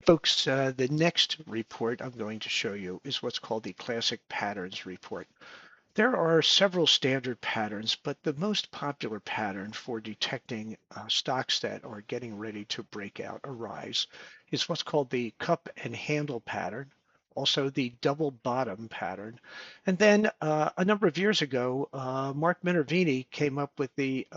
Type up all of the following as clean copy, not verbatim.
Folks, the next report I'm going to show you is what's called the Classic Patterns Report. There are several standard patterns, but the most popular pattern for detecting stocks that are getting ready to break out or rise is what's called the cup and handle pattern, also the double bottom pattern. And then a number of years ago, Mark Minervini came up with the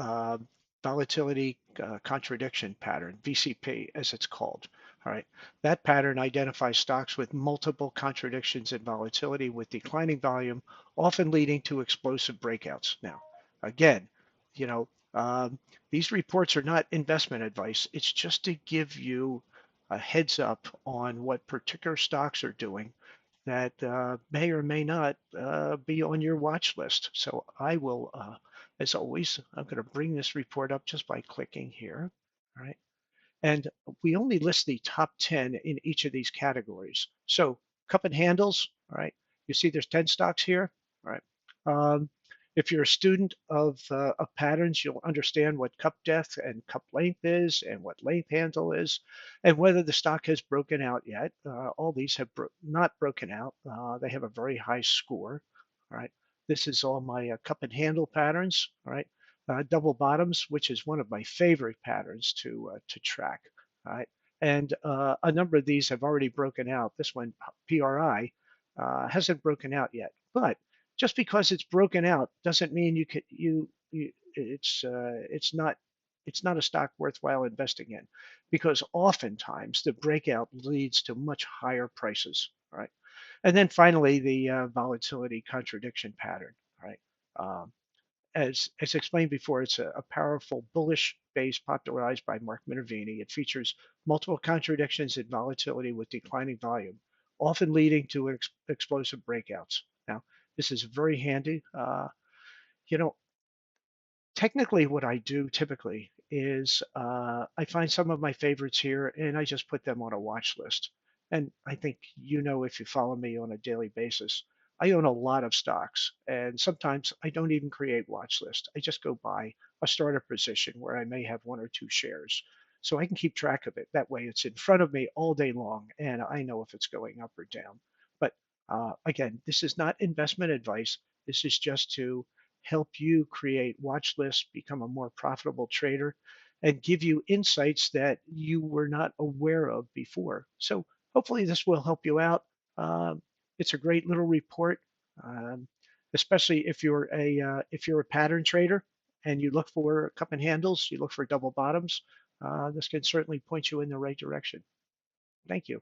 volatility contradiction pattern, VCP as it's called. All right. That pattern identifies stocks with multiple contradictions in volatility with declining volume, often leading to explosive breakouts. Now, again, you know, these reports are not investment advice. It's just to give you a heads up on what particular stocks are doing that may or may not be on your watch list. So I will, as always, I'm going to bring this report up just by clicking here. All right. And we only list the top 10 in each of these categories. So cup and handles, all right. You see there's 10 stocks here, all right. Um, if you're a student of patterns, you'll understand what cup depth and cup length is and what length handle is and whether the stock has broken out yet. All these have not broken out. They have a very high score, all right. This is all my cup and handle patterns, all right. Double bottoms, which is one of my favorite patterns to track. All right, and a number of these have already broken out. This one, PRI, hasn't broken out yet. But just because it's broken out doesn't mean it's not a stock worthwhile investing in, because oftentimes the breakout leads to much higher prices. All right, and then finally the volatility contradiction pattern. All right. Um, as explained before, it's a powerful bullish base popularized by Mark Minervini. It features multiple contradictions in volatility with declining volume, often leading to explosive breakouts. Now, this is very handy. You know, technically, what I do typically is I find some of my favorites here and I just put them on a watch list. And I think if you follow me on a daily basis, I own a lot of stocks, and sometimes I don't even create watch lists. I just go buy a starter position where I may have one or two shares. So I can keep track of it. That way it's in front of me all day long and I know if it's going up or down. But again, this is not investment advice. This is just to help you create watch lists, become a more profitable trader, and give you insights that you were not aware of before. So hopefully this will help you out. It's a great little report, um, especially if you're a pattern trader and you look for cup and handles, you look for double bottoms. This can certainly point you in the right direction. Thank you.